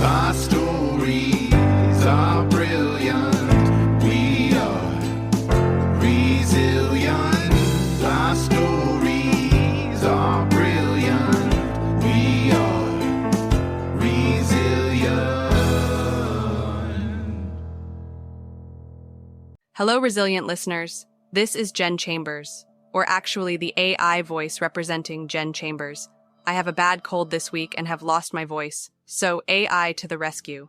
Our stories are brilliant. We are resilient. Our stories are brilliant. We are resilient. Hello, resilient listeners. This is Jen Chambers, or actually the AI voice representing Jen Chambers. I have a bad cold this week and have lost my voice, so AI to the rescue.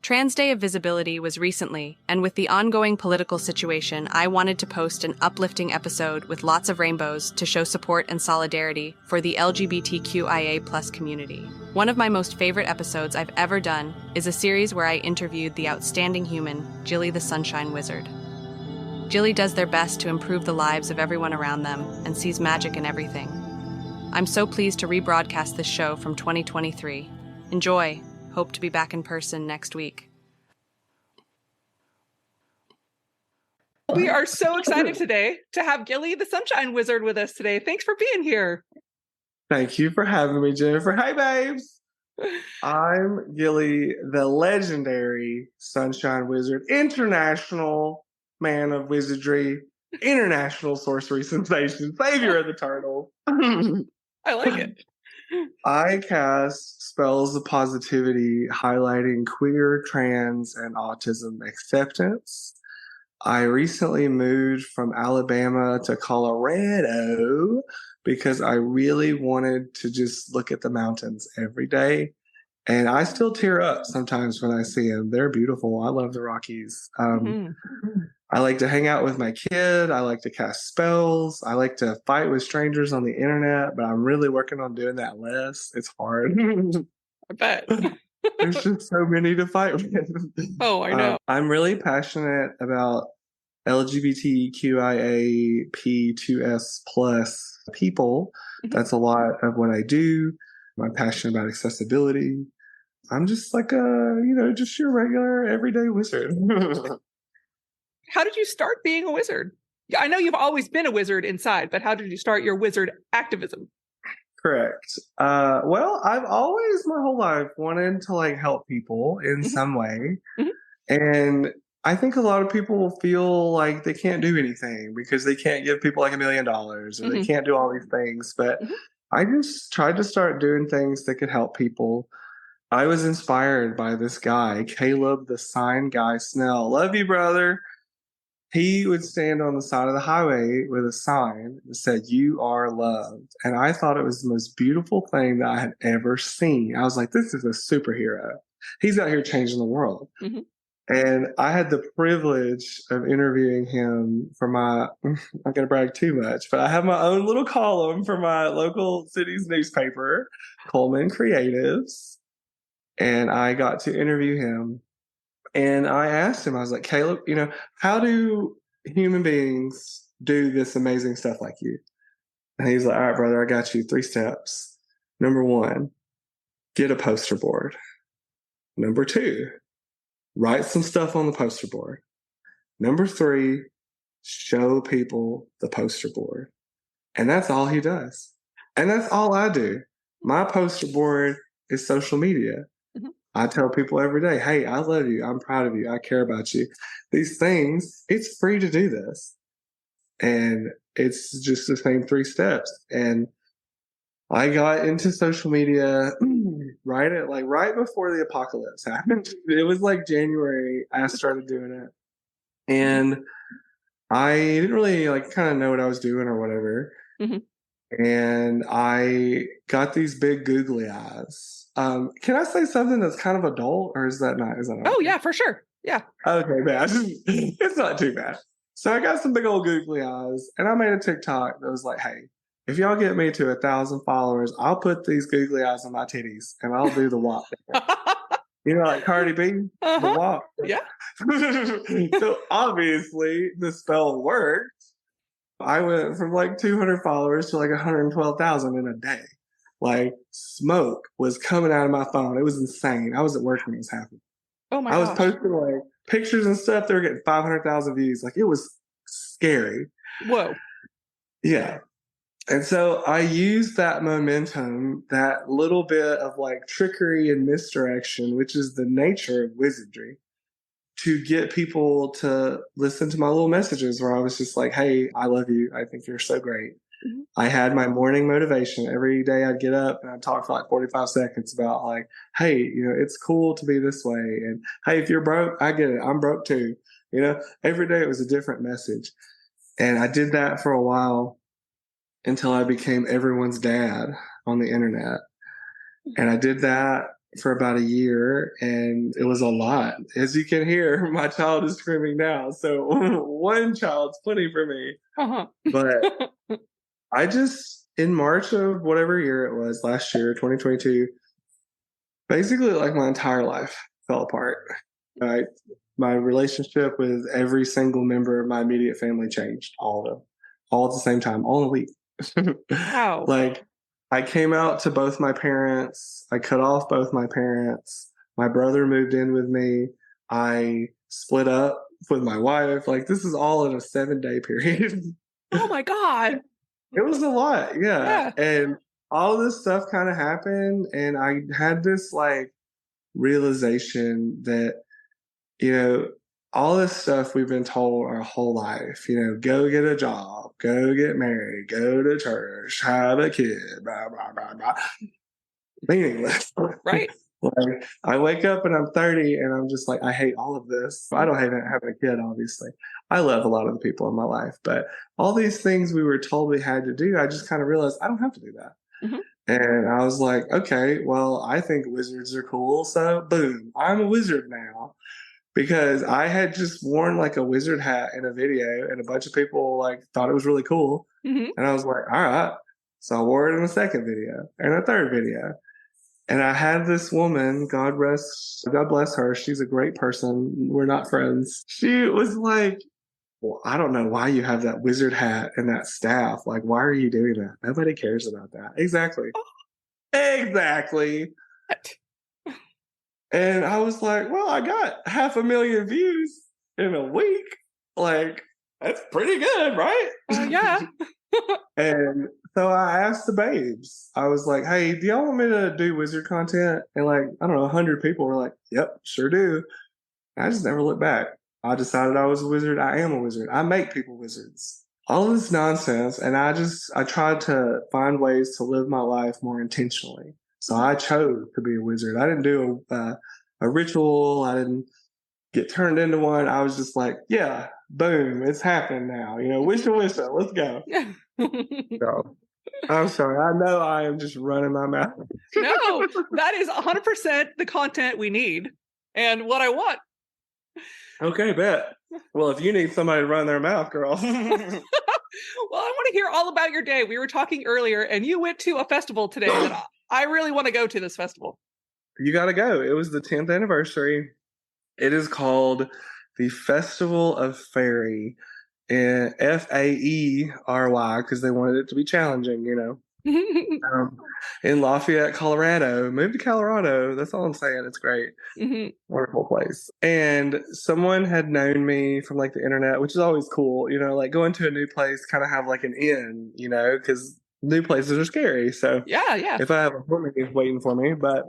Trans Day of Visibility was recently, and with the ongoing political situation, I wanted to post an uplifting episode with lots of rainbows to show support and solidarity for the LGBTQIA+ community. One of my most favorite episodes I've ever done is a series where I interviewed the outstanding human, Gilly the Sunshine Wizard. Gilly does their best to improve the lives of everyone around them and sees magic in everything. I'm so pleased to rebroadcast this show from 2023. Enjoy. Hope to be back in person next week. We are so excited today to have Gilly the Sunshine Wizard with us today. Thanks for being here. Thank you for having me, Jennifer. Hey, babes. I'm Gilly, the legendary Sunshine Wizard, international man of wizardry, international sorcery sensation, savior of the turtle. I like it. I cast spells of positivity highlighting queer, trans, and autism acceptance. I recently moved from Alabama to Colorado because I really wanted to just look at the mountains every day. And I still tear up sometimes when I see them. They're beautiful. I love the Rockies. I like to hang out with my kid. I like to cast spells. I like to fight with strangers on the internet, but I'm really working on doing that less. It's hard. I bet. There's just so many to fight with. Oh, I know. I'm really passionate about LGBTQIA+P2S plus people. That's a lot of what I do. I'm passionate about accessibility. I'm just like just your regular everyday wizard. How did you start being a wizard? I know you've always been a wizard inside, but how did you start your wizard activism? Correct. Well, I've always my whole life wanted to help people in some way. And I think a lot of people feel like they can't do anything because they can't give people $1 million or they can't do all these things. But I just tried to start doing things that could help people. I was inspired by this guy, Caleb the Sign Guy Snell. Love you, brother. He would stand on the side of the highway with a sign that said, "You are loved." And I thought it was the most beautiful thing that I had ever seen. I was like, this is a superhero. He's out here changing the world. And I had the privilege of interviewing him for I'm not going to brag too much, but I have my own little column for my local city's newspaper, Coleman Creatives. And I got to interview him. And I asked him, I was like, Caleb, how do human beings do this amazing stuff like you? And he's like, all right, brother, I got you 3 steps. Number 1, get a poster board. Number 2, write some stuff on the poster board. Number 3, show people the poster board. And that's all he does. And that's all I do. My poster board is social media. I tell people every day, hey, I love you. I'm proud of you. I care about you. These things, it's free to do this. And it's just the same 3 steps. And I got into social media right before the apocalypse happened. It was January I started doing it. And I didn't really kind of know what I was doing or whatever. And I got these big googly eyes. Can I say something that's kind of adult, or is that not? Oh, yeah, for sure. Yeah. Okay, bad. It's not too bad. So I got some big old googly eyes, and I made a TikTok that was like, hey, if y'all get me to 1,000 followers, I'll put these googly eyes on my titties, and I'll do the walk. Like Cardi B, the walk. Yeah. So obviously the spell worked. I went from 200 followers to 112,000 in a day. Smoke was coming out of my phone. It was insane. I was at work when it was happening. Oh my I was gosh. posting pictures and stuff. They were getting 500,000 views. It was scary. Whoa. Yeah. And so I used that momentum, that little bit of like trickery and misdirection, which is the nature of wizardry, to get people to listen to my little messages where I was just like, hey, I love you. I think you're so great. Mhm. I had my morning motivation. Every day I'd get up and I'd talk for like 45 seconds about like, hey, it's cool to be this way. And hey, if you're broke, I get it. I'm broke too. Every day it was a different message. And I did that for a while until I became everyone's dad on the internet. And I did that for about a year, and it was a lot. As you can hear, my child is screaming now. So one child's plenty for me. Uh-huh. But I just, in March of whatever year it was, last year, 2022, basically like my entire life fell apart. My relationship with every single member of my immediate family changed, all of them, all at the same time, all in a week. Wow. Like, I came out to both my parents. I cut off both my parents. My brother moved in with me. I split up with my wife. Like, this is all in a 7-day period. Oh my God. It was a lot. Yeah. And all this stuff kind of happened. And I had this like realization that, all this stuff we've been told our whole life, go get a job, go get married, go to church, have a kid, blah, blah, blah, blah. Meaningless. Right. Like, I wake up and I'm 30 and I'm just like, I hate all of this. I don't hate having a kid, obviously. I love a lot of the people in my life, but all these things we were told we had to do, I just kind of realized I don't have to do that. Mhm. And I was like, okay, well, I think wizards are cool. So boom, I'm a wizard now. Because I had just worn like a wizard hat in a video and a bunch of people like thought it was really cool. Mhm. And I was like, all right. So I wore it in a second video and a third video. And I had this woman, God bless her. She's a great person. We're not friends. She was like, well, I don't know why you have that wizard hat and that staff. Like, why are you doing that? Nobody cares about that. Exactly. Exactly. And I was like, well, I got 500,000 views in a week. Like, that's pretty good, right? Yeah. And so I asked the babes, I was like, hey, do y'all want me to do wizard content? And like, I don't know, 100 people were like, yep, sure do. And I just never looked back. I decided I was a wizard. I am a wizard. I make people wizards. All of this nonsense. And I tried to find ways to live my life more intentionally. So I chose to be a wizard. I didn't do a ritual. I didn't get turned into one. I was just like, yeah, boom, it's happening now. Wisha, let's go. So, I'm sorry. I know I am just running my mouth. No, that is 100% the content we need and what I want. Okay, bet. Well, if you need somebody to run their mouth, girl. Well, I want to hear all about your day. We were talking earlier and you went to a festival today that I really want to go to this festival. You got to go. It was the 10th anniversary. It is called the Festival of Faery, and Faery, because they wanted it to be challenging, in Lafayette, Colorado. Move to Colorado. That's all I'm saying. It's great. Mhm. Wonderful place. And someone had known me from like the internet, which is always cool, like going to a new place, kind of have like an in, because new places are scary. So Yeah. if I have a woman waiting for me, but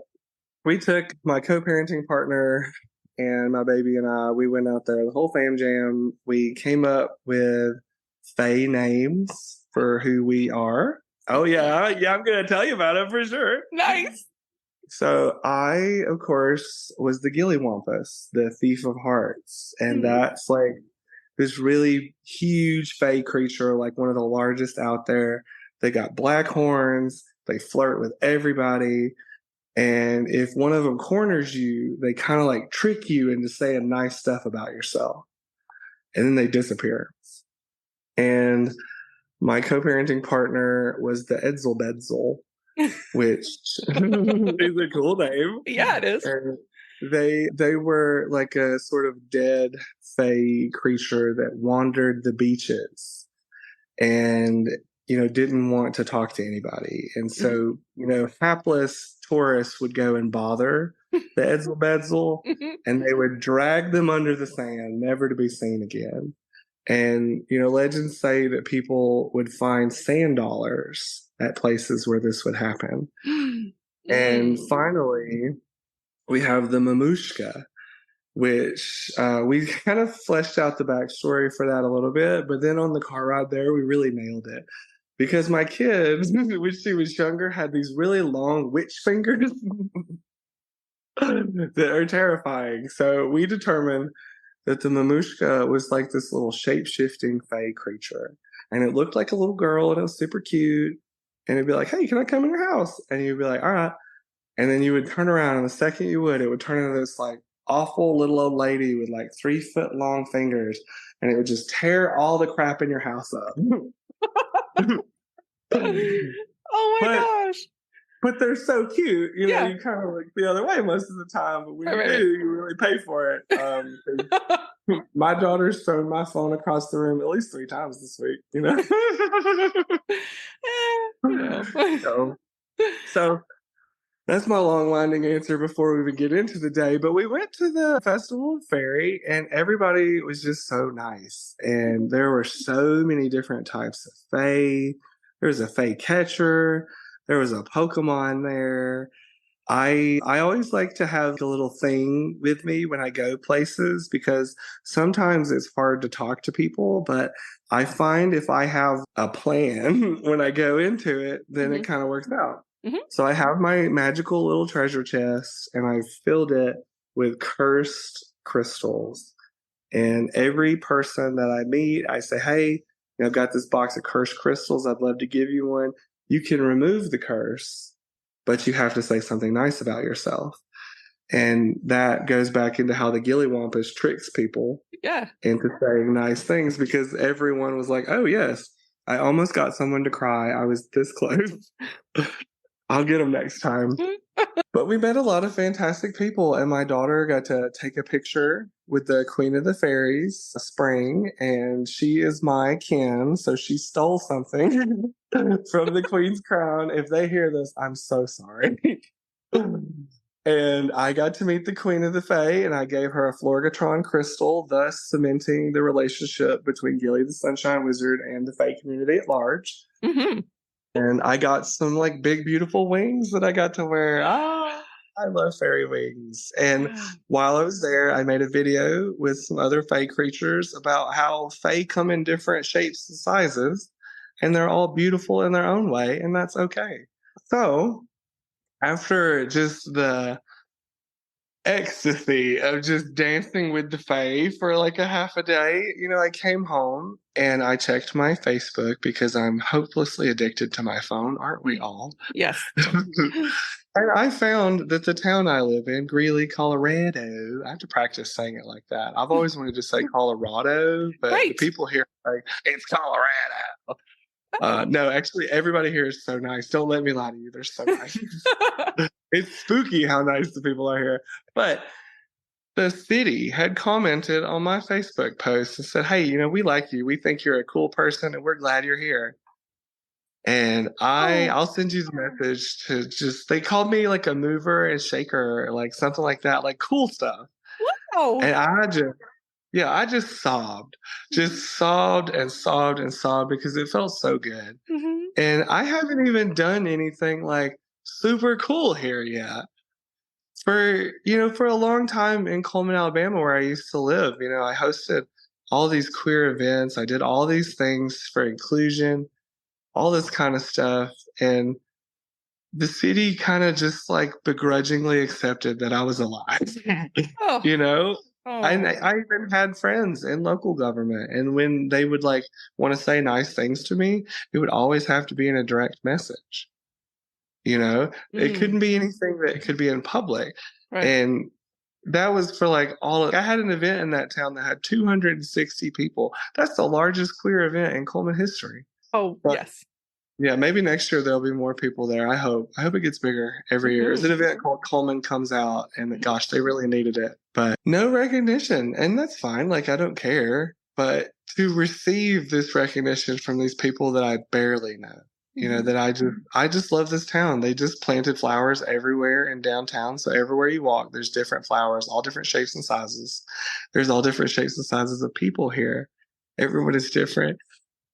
we took my co-parenting partner and my baby and I, we went out there, the whole fam jam. We came up with Fae names for who we are. Oh, yeah, I'm going to tell you about it for sure. Nice. So I, of course, was the Gilly Wampus, the thief of hearts. And that's like this really huge Fae creature, like one of the largest out there. They got black horns. They flirt with everybody. And if one of them corners you, they kind of like trick you into saying nice stuff about yourself. And then they disappear. And my co-parenting partner was the Edzelbedzel, which is a cool name. Yeah, it is. And they were like a sort of dead Fae creature that wandered the beaches and didn't want to talk to anybody. And so, hapless tourists would go and bother the Edzelbedzel, and they would drag them under the sand, never to be seen again. And, legends say that people would find sand dollars at places where this would happen. And finally, we have the mamushka, which we kind of fleshed out the backstory for that a little bit. But then on the car ride there, we really nailed it. Because my kid, when she was younger, had these really long witch fingers that are terrifying. So we determined that the mamushka was like this little shape-shifting fae creature. And it looked like a little girl, and it was super cute. And it'd be like, hey, can I come in your house? And you'd be like, all right. And then you would turn around, and the second you would, it would turn into this like awful little old lady with like 3-foot long fingers. And it would just tear all the crap in your house up. Oh my gosh. But they're so cute. You kind of look the other way most of the time. But when you do, you really pay for it. My daughter's thrown my phone across the room at least 3 times this week, So that's my long winding answer before we even get into the day. But we went to the Festival of Faery, and everybody was just so nice. And there were so many different types of fae. There was a fae catcher. There was a Pokemon there. I always like to have a little thing with me when I go places, because sometimes it's hard to talk to people, but I find if I have a plan when I go into it, then it kind of works out. So I have my magical little treasure chest, and I've filled it with cursed crystals. And every person that I meet, I say, hey, I've got this box of cursed crystals. I'd love to give you one. You can remove the curse, but you have to say something nice about yourself. And that goes back into how the Gilly Wampus tricks people into saying nice things, because everyone was like, oh, yes, I almost got someone to cry. I was this close. I'll get them next time. But we met a lot of fantastic people, and my daughter got to take a picture with the Queen of the Fairies, Spring, and she is my kin, so she stole something from the Queen's crown. If they hear this, I'm so sorry. And I got to meet the Queen of the Fae, and I gave her a Florgatron crystal, thus cementing the relationship between Gilly the Sunshine Wizard and the Fae community at large. And I got some like big, beautiful wings that I got to wear. I love fairy wings. And while I was there, I made a video with some other fae creatures about how fae come in different shapes and sizes, and they're all beautiful in their own way, and that's okay. So after just the ecstasy of just dancing with the fae for like a half a day, I came home and I checked my Facebook, because I'm hopelessly addicted to my phone, aren't we all? Yes. And I found that the town I live in, Greeley, Colorado, I have to practice saying it like that. I've always wanted to say Colorado, but the people here are like, it's Colorado. No, actually, everybody here is so nice. Don't let me lie to you. They're so nice. It's spooky how nice the people are here. But the city had commented on my Facebook post and said, hey, we like you. We think you're a cool person, and we're glad you're here. And I'll send you the message to they called me like a mover and shaker, like something like that, like cool stuff. Wow. And I just sobbed and sobbed and sobbed, because it felt so good. And I haven't even done anything like super cool here yet. For a long time in Coleman, Alabama, where I used to live, I hosted all these queer events. I did all these things for inclusion, all this kind of stuff. And the city kind of just like begrudgingly accepted that I was alive. I even had friends in local government, and when they would like want to say nice things to me, it would always have to be in a direct message. It couldn't be anything that could be in public. Right. And that was for like I had an event in that town that had 260 people. That's the largest queer event in Coleman history. Oh, yes. Yeah, maybe next year there'll be more people there. I hope it gets bigger every year. There's an event called Coleman Comes Out, and gosh, they really needed it. But no recognition, and that's fine. Like, I don't care. But to receive this recognition from these people that I barely know, that I just love this town. They just planted flowers everywhere in downtown. So everywhere you walk, there's different flowers, all different shapes and sizes. There's all different shapes and sizes of people here. Everyone is different.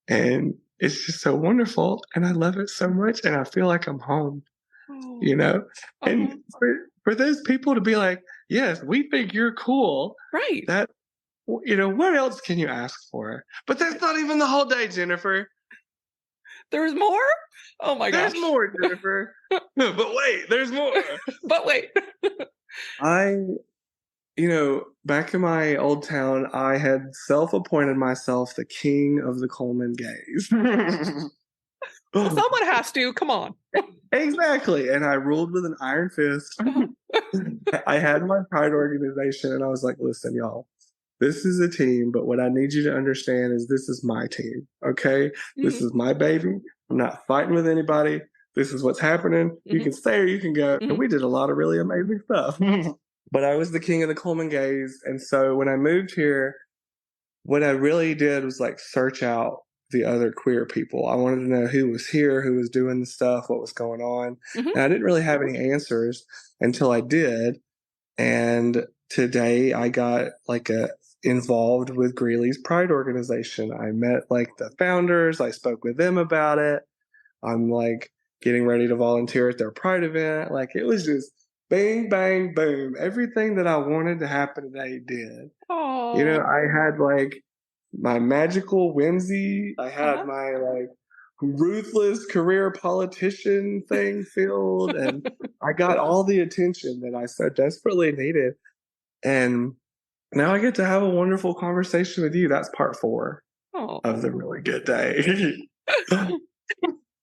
And it's just so wonderful. And I love it so much. And I feel like I'm home, Oh. you know? And Uh-huh. for those people to be like, yes, we think you're cool. Right. That, you know, what else can you ask for? But that's not even the whole day, Jennifer. There's more? Oh my gosh. There's more, Jennifer. But wait, there's more. But wait. You know, back in my old town, I had self-appointed myself the king of the Coleman gays. Well, someone has to. Come on. Exactly. And I ruled with an iron fist. I had my pride organization, and I was like, listen, y'all, this is a team, but what I need you to understand is this is my team, okay? This is my baby. I'm not fighting with anybody. This is what's happening. You can stay or you can go. And we did a lot of really amazing stuff. But I was the king of the Coleman gays. And so when I moved here, what I really did was like search out the other queer people. I wanted to know who was here, who was doing the stuff, what was going on. And I didn't really have any answers until I did. And today I got like involved with Greeley's Pride organization. I met like the founders. I spoke with them about it. I'm like getting ready to volunteer at their Pride event. Like it was just bang, bang, boom. Everything that I wanted to happen today did. Oh. You know, I had like my magical whimsy. I had my like ruthless career politician thing filled, and I got all the attention that I so desperately needed. And now I get to have a wonderful conversation with you. That's part 4 of the really good day.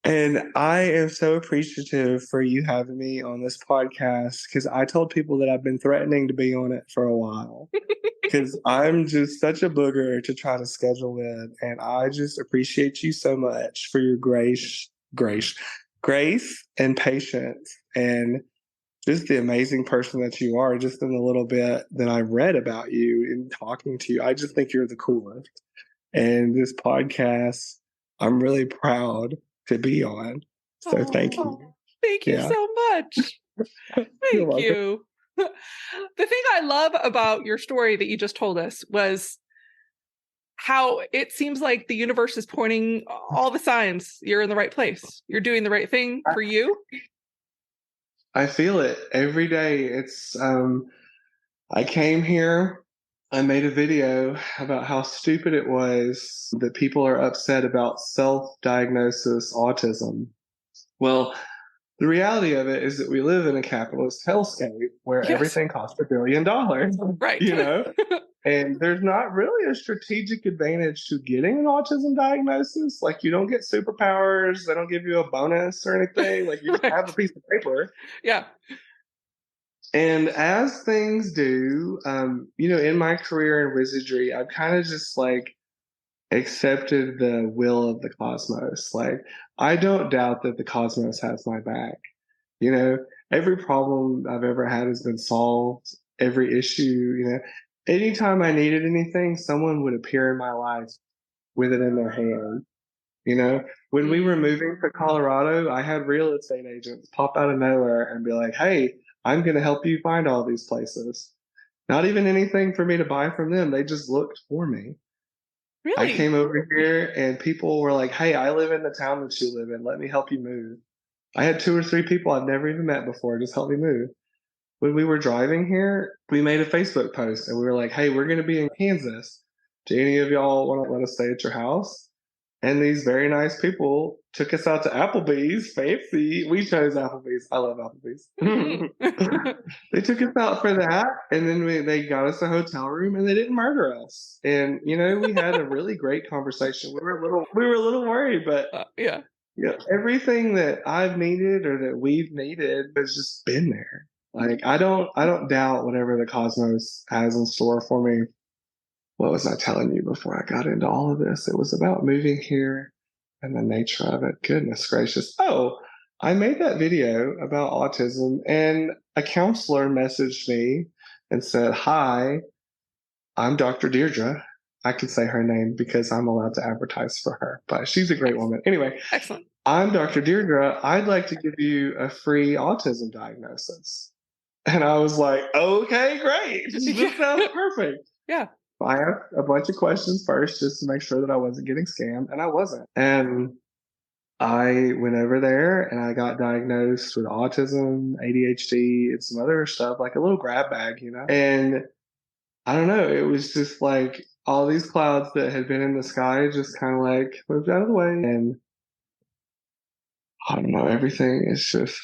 And I am so appreciative for you having me on this podcast, because I told people that I've been threatening to be on it for a while because I'm just such a booger to try to schedule in. And I just appreciate you so much for your grace and patience, and just the amazing person that you are. Just in the little bit that I read about you and talking to you, I just think you're the coolest. And this podcast, I'm really proud to be on. So thank you. Thank you so much. Thank you. The thing I love about your story that you just told us was how it seems like the universe is pointing all the signs. You're in the right place. You're doing the right thing for you. I feel it every day. It's I came here, I made a video about how stupid it was that people are upset about self-diagnosis autism. Well, the reality of it is that we live in a capitalist hellscape where everything costs $1 billion, right? You know, and there's not really a strategic advantage to getting an autism diagnosis. Like, you don't get superpowers; they don't give you a bonus or anything. Like, you just have a piece of paper. Yeah. And as things do, you know, in my career in wizardry, I've kind of just like accepted the will of the cosmos. Like, I don't doubt that the cosmos has my back. You know, every problem I've ever had has been solved. Every issue, you know, anytime I needed anything, someone would appear in my life with it in their hand. You know, when we were moving to Colorado, I had real estate agents pop out of nowhere and be like, hey, I'm going to help you find all these places. Not even anything for me to buy from them. They just looked for me. Really? I came over here and people were like, hey, I live in the town that you live in. Let me help you move. I had 2 or 3 people I've never even met before just help me move. When we were driving here, we made a Facebook post and we were like, hey, we're going to be in Kansas. Do any of y'all want to let us stay at your house? And these very nice people took us out to Applebee's. Fancy. We chose Applebee's. I love Applebee's. They took us out for that. And then they got us a hotel room and they didn't murder us. And, you know, we had a really great conversation. We were a little worried, but yeah, everything that I've needed or that we've needed has just been there. Like, I don't doubt whatever the cosmos has in store for me. What was I telling you before I got into all of this? It was about moving here and the nature of it. Goodness gracious. Oh, I made that video about autism and a counselor messaged me and said, hi, I'm Dr. Deirdre. I can say her name because I'm allowed to advertise for her, but she's a great woman. Anyway, excellent. I'm Dr. Deirdre. I'd like to give you a free autism diagnosis. And I was like, okay, great. This sounds perfect. Yeah. I asked a bunch of questions first just to make sure that I wasn't getting scammed, and I wasn't. And I went over there and I got diagnosed with autism, ADHD, and some other stuff, like a little grab bag, And I don't know, it was just like all these clouds that had been in the sky just kind of like moved out of the way. And I don't know, everything is just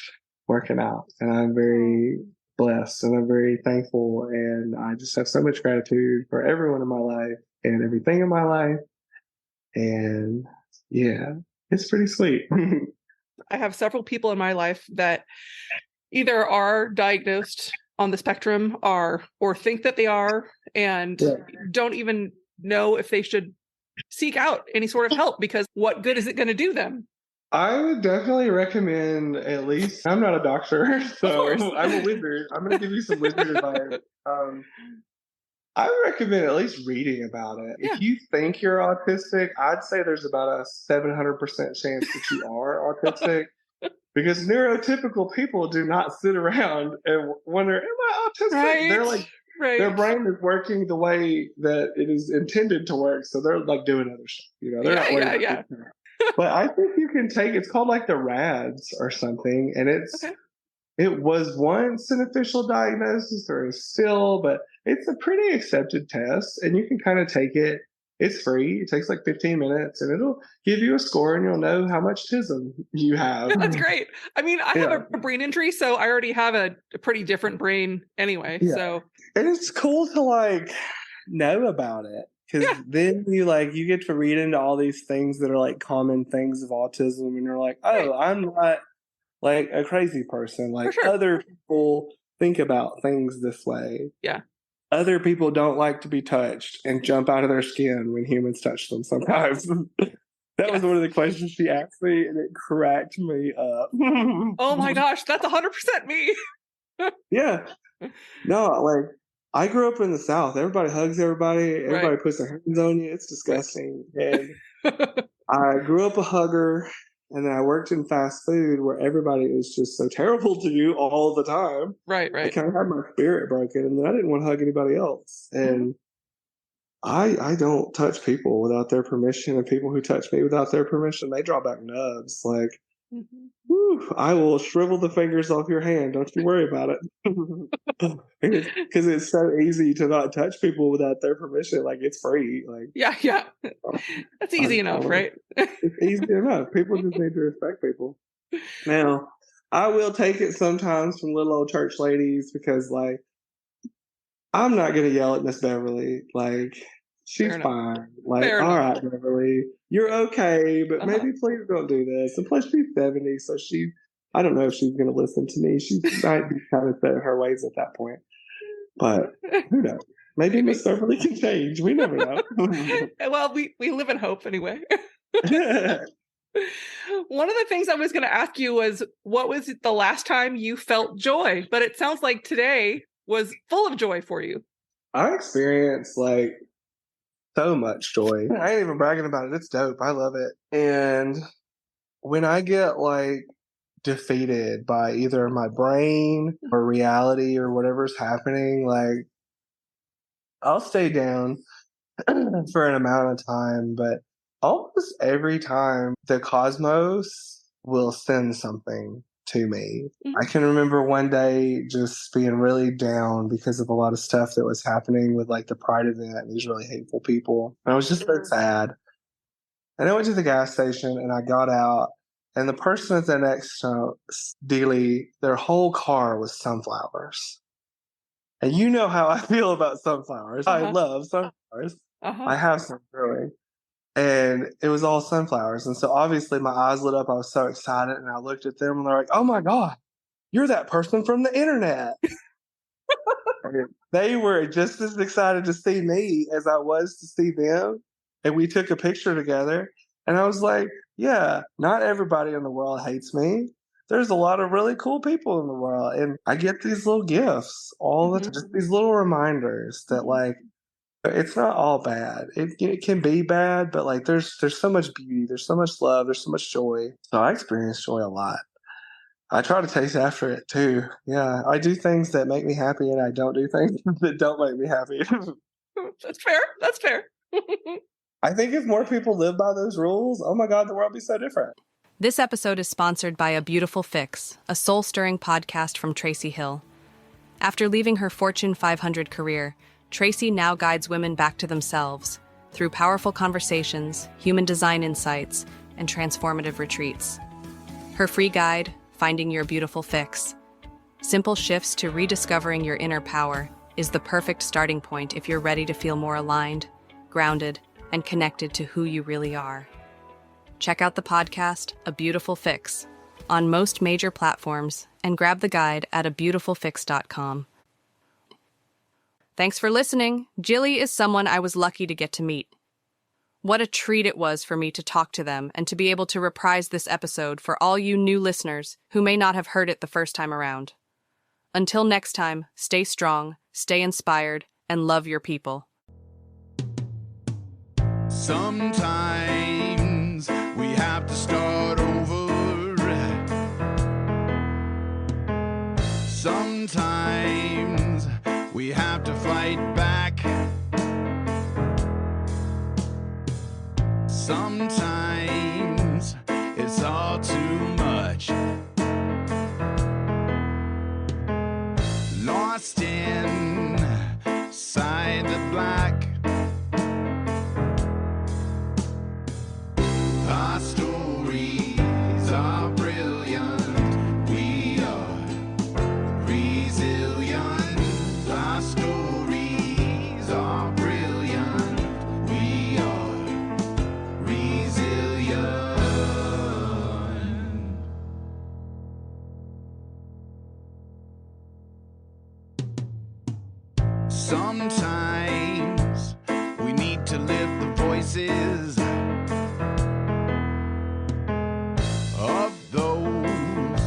working out. And I'm very blessed and I'm very thankful. And I just have so much gratitude for everyone in my life and everything in my life. And yeah, it's pretty sweet. I have several people in my life that either are diagnosed on the spectrum or think that they are and don't even know if they should seek out any sort of help, because what good is it going to do them? I would definitely recommend, at least, I'm not a doctor, so I'm a wizard. I'm going to give you some wizard advice. I would recommend at least reading about it. Yeah. If you think you're autistic, I'd say there's about a 700% chance that you are autistic. Because neurotypical people do not sit around and wonder, am I autistic? Right. They're like, their brain is working the way that it is intended to work. So they're like doing other stuff. They're not worried about it. But I think you can take, it's called like the RADS or something. And it was once an official diagnosis, or is still, but it's a pretty accepted test. And you can kind of take it. It's free. It takes like 15 minutes and it'll give you a score and you'll know how much autism you have. That's great. I mean, I have a brain injury, so I already have a pretty different brain anyway. Yeah. So, and it's cool to like know about it, because then you get to read into all these things that are like common things of autism, and you're like, oh, I'm not like a crazy person. Like other people think about things this way. Yeah. Other people don't like to be touched and jump out of their skin when humans touch them sometimes. That was one of the questions she asked me, and it cracked me up. Oh my gosh, that's 100% me. Yeah. No, like, I grew up in the South. Everybody hugs everybody. Everybody puts their hands on you. It's disgusting. And I grew up a hugger. And then I worked in fast food where everybody is just so terrible to you all the time. Right. I kind of had my spirit broken, and then I didn't want to hug anybody else. And I don't touch people without their permission, and people who touch me without their permission, they draw back nubs. Like, whew, I will shrivel the fingers off your hand. Don't you worry about it. Because it's so easy to not touch people without their permission. Like, it's free. Like, yeah. That's easy enough, right? It's easy enough. People just need to respect people. Now, I will take it sometimes from little old church ladies, because, like, I'm not going to yell at Miss Beverly. Like, she's fine. Like, all right, Beverly, you're okay, but maybe please don't do this. And plus, she's 70, so I don't know if she's going to listen to me. She might be kind of set in her ways at that point. But who knows? Maybe Miss Beverly can change. We never know. Well, we live in hope anyway. One of the things I was going to ask you was, what was the last time you felt joy? But it sounds like today was full of joy for you. I experienced like so much joy. I ain't even bragging about it. It's dope. I love it. And when I get like defeated by either my brain or reality or whatever's happening, like, I'll stay down for an amount of time, but almost every time the cosmos will send something to me. I can remember one day just being really down because of a lot of stuff that was happening with like the Pride event and these really hateful people. And I was just so sad. And I went to the gas station and I got out, and the person at the next dealie, their whole car was sunflowers. And you know how I feel about sunflowers. I love sunflowers. I have some growing. And it was all sunflowers. And so obviously my eyes lit up. I was so excited. And I looked at them and they're like, oh my God, you're that person from the internet. They were just as excited to see me as I was to see them. And we took a picture together. And I was like, yeah, not everybody in the world hates me. There's a lot of really cool people in the world. And I get these little gifts all the time, just these little reminders that like, it's not all bad. It can be bad, but like there's so much beauty, there's so much love, there's so much joy. So I experience joy a lot. I try to taste after it too. Yeah, I do things that make me happy, and I don't do things that don't make me happy. That's fair. That's fair. I think if more people live by those rules, oh my God, the world would be so different. This episode is sponsored by A Beautiful Fix, a soul-stirring podcast from Tracy Hill. After leaving her Fortune 500 career, Tracy now guides women back to themselves through powerful conversations, human design insights, and transformative retreats. Her free guide, Finding Your Beautiful Fix, simple shifts to rediscovering your inner power, is the perfect starting point if you're ready to feel more aligned, grounded, and connected to who you really are. Check out the podcast, A Beautiful Fix, on most major platforms, and grab the guide at abeautifulfix.com. Thanks for listening. Gilly is someone I was lucky to get to meet. What a treat it was for me to talk to them and to be able to reprise this episode for all you new listeners who may not have heard it the first time around. Until next time, stay strong, stay inspired, and love your people. Sometimes we have to start over. Sometimes we have to fight back. Sometimes it's all too much. Lost inside the black. Our stories are brilliant. We are resilient. Our stories are brilliant. We are resilient. Sometimes we need to lift the voices of those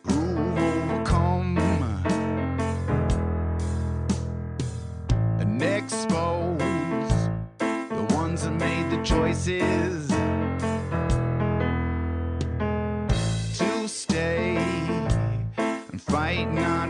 who've overcome and expose the ones that made the choices to stay and fight, not